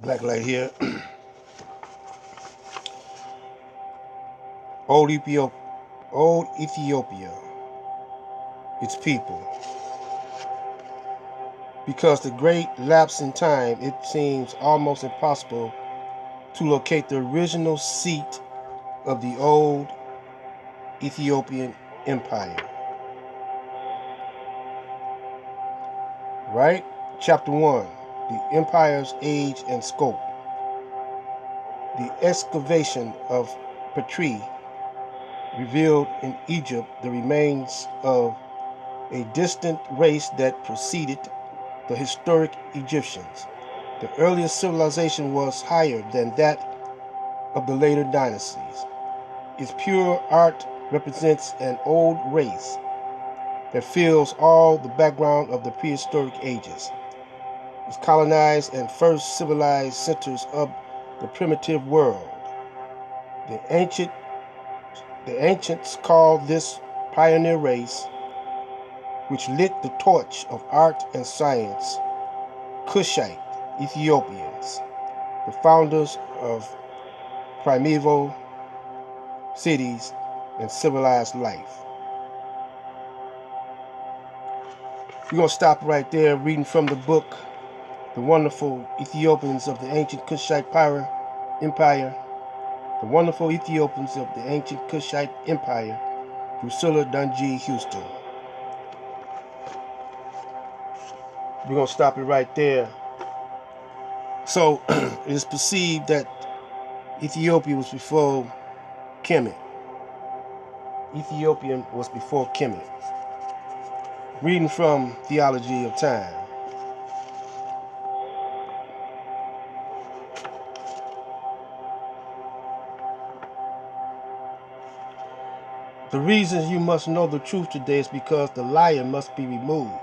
Black light here. Old Ethiopia, its people. Because the great lapse in time, it seems almost impossible to locate the original seat of the old Ethiopian Empire. Right? Chapter 1, the Empire's Age and Scope. The excavation of Petri revealed in Egypt the remains of a distant race that preceded the historic Egyptians. The earliest civilization was higher than that of the later dynasties. Its pure art represents an old race that fills all the background of the prehistoric ages. Its colonized and first civilized centers of the primitive world. The ancients called this pioneer race, which lit the torch of art and science, Kushite Ethiopians, the founders of primeval cities and civilized life. We're going to stop right there reading from the book, The Wonderful Ethiopians of the Ancient Kushite Empire. The Wonderful Ethiopians of the Ancient Kushite Empire, Drusilla Dunjee Houston. We're going to stop it right there. So, it is perceived that Ethiopia was before Kemet. Ethiopian was before Kemet. Reading from Theology of Time. The reason you must know the truth today is because the liar must be removed,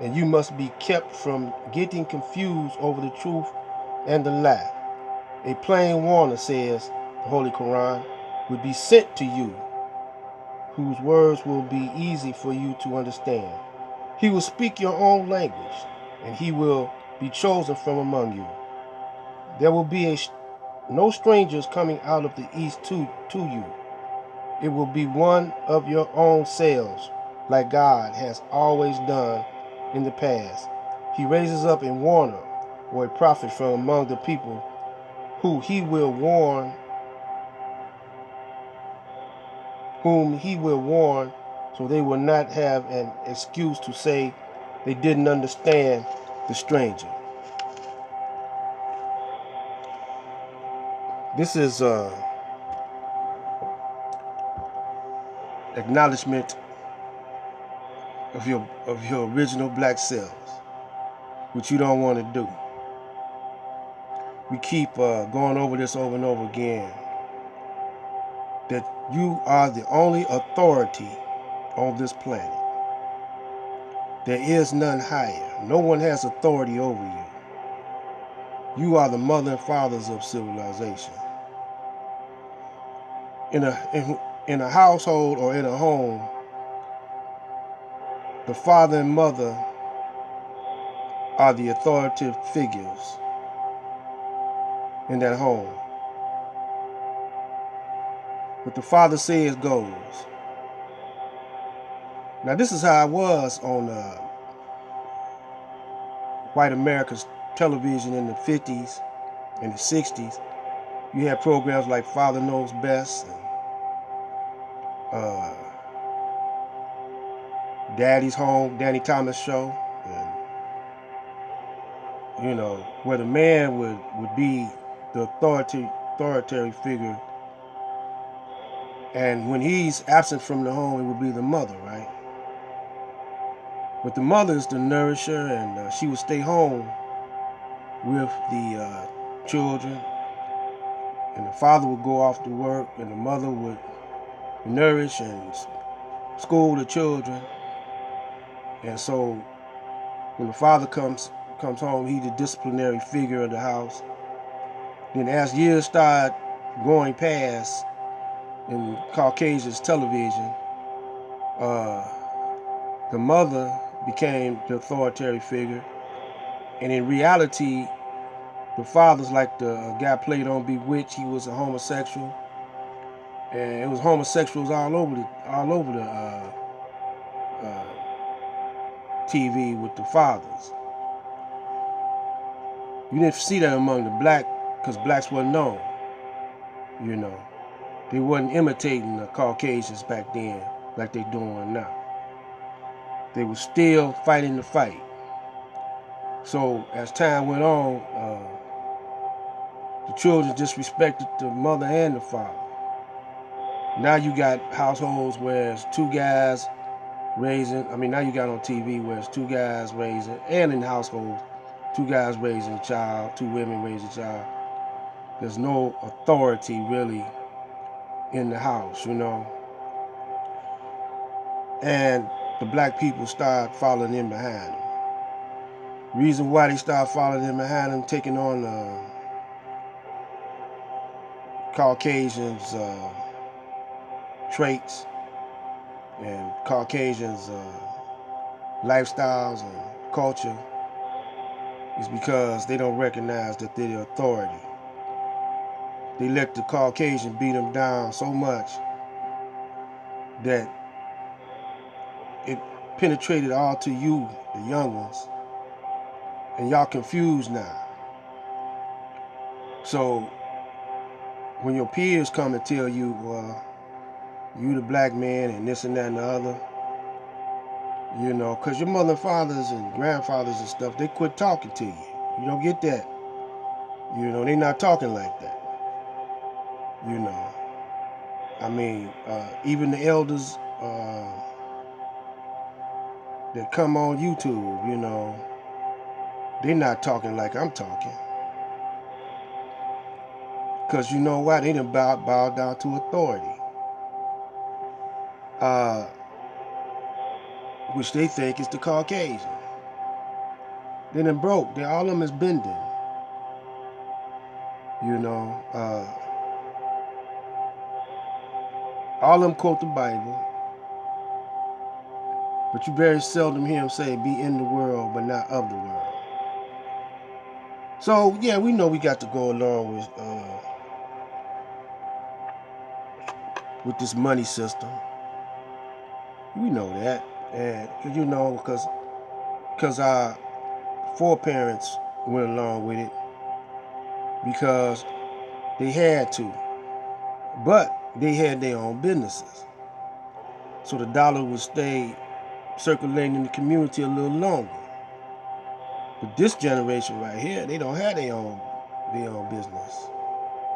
and you must be kept from getting confused over the truth and the lie. A plain warner, says the Holy Quran, will be sent to you, whose words will be easy for you to understand. He will speak your own language, and he will be chosen from among you. There will be no strangers coming out of the east to you. It will be one of your own selves, like God has always done in the past. He raises up a warner or a prophet from among the people whom he will warn, so they will not have an excuse to say they didn't understand the stranger. This is acknowledgement of your original black selves, which you don't want to do. We keep going over this over and over again, that you are the only authority on this planet. There is none higher. No one has authority over you. You are the mother and fathers of civilization. In a household or in a home, the father and mother are the authoritative figures in that home. What the father says goes. Now, this is how it was on white America's television in the 50s and the 60s. You had programs like Father Knows Best and Daddy's Home, Danny Thomas Show, and where the man would be the authoritative figure, and when he's absent from the home, it would be the mother, right? But the mother is the nourisher, and she would stay home with the children, and the father would go off to work, and the mother would nourish and school the children. And so when the father comes home, he's the disciplinary figure of the house. Then as years start going past in Caucasian's television, the mother became the authoritative figure, and in reality, The fathers, like the guy played on Bewitched, he was a homosexual, and it was homosexuals all over the TV with the fathers. You didn't see that among the black, because blacks wasn't known. You know, they wasn't imitating the Caucasians back then like they doing now. They were still fighting the fight. So as time went on, the children disrespected the mother and the father. Now you got households where it's two guys raising, now you got on TV where it's two guys raising, and in households, two guys raising a child, two women raising a child. There's no authority really in the house, And the black people start following in behind them. Reason why they start following in behind them, taking on Caucasians' traits and Caucasians' lifestyles and culture, is because they don't recognize that they're the authority. They let the Caucasian beat them down so much that it penetrated all to you, the young ones, and y'all confused now. So when your peers come and tell you, you the black man and this and that and the other, because your mother and fathers and grandfathers and stuff, they quit talking to you. You don't get that. They not talking like that. Even the elders that come on YouTube, they're not talking like I'm talking. Because you know why? They done bow down to authority. Which they think is the Caucasian. They done broke. All of them is bending. All of them quote the Bible. But you very seldom hear them say, be in the world, but not of the world. So, yeah, we know we got to go along with this money system. We know that. And, because our foreparents went along with it because they had to. But they had their own businesses. So the dollar would stay circulating in the community a little longer. But this generation right here, they don't have their own business.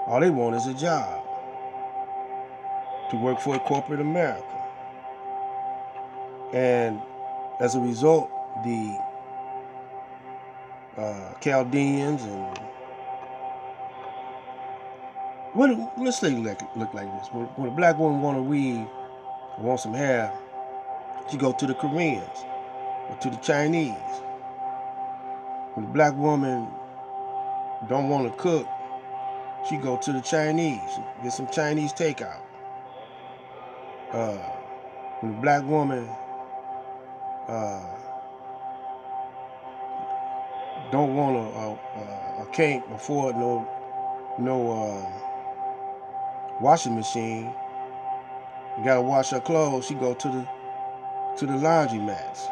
All they want is a job to work for corporate America. And as a result, the Chaldeans and let's say look like this. When a black woman want a weave, want some hair, she go to the Koreans or to the Chinese. When a black woman don't want to cook, she go to the Chinese, get some Chinese takeout. When a black woman don't want or can't afford no washing machine, you gotta wash her clothes, she go to the laundromats.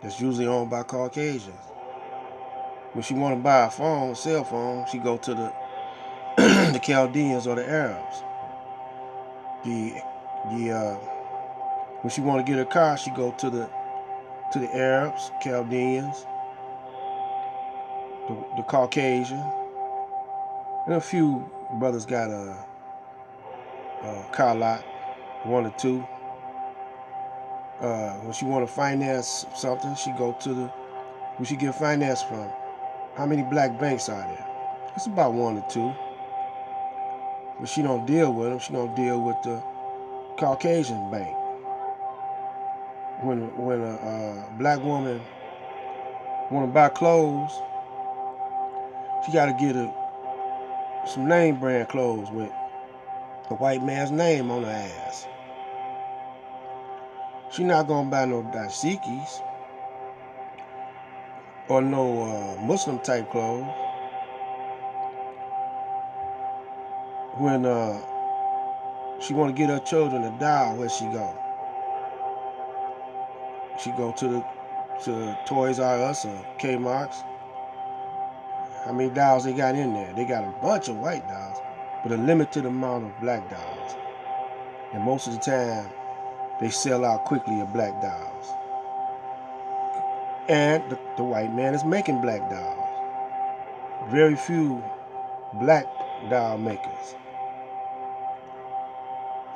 That's usually owned by Caucasians. When she want to buy a cell phone, she go to the Chaldeans or the Arabs. When she want to get a car, she go to the Arabs, Chaldeans, the Caucasian, and a few brothers got a car lot, one or two. When she want to finance something, she go to where she get finance from. How many black banks are there? It's about one or two. But she don't deal with them. She don't deal with the Caucasian bank. When a black woman want to buy clothes, she got to get some name brand clothes with a white man's name on her ass. She not gonna buy no dashikis or no Muslim type clothes. when she want to get her children a doll, where she go? She go to Toys R Us or Kmart's. How many dolls they got in there? They got a bunch of white dolls, but a limited amount of black dolls. And most of the time, they sell out quickly of black dolls. And the white man is making black dolls. Very few black doll makers.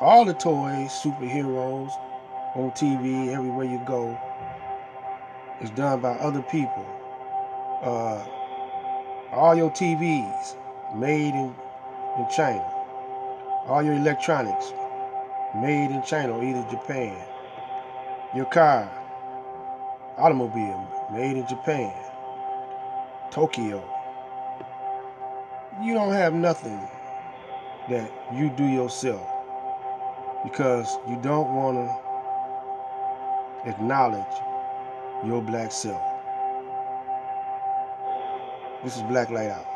All the toys, superheroes, on TV, everywhere you go, is done by other people. All your TVs made in China. All your electronics made in China or either Japan. Your car, automobile, made in Japan, Tokyo. You don't have nothing that you do yourself because you don't want to acknowledge your black self. This is Black Light Out.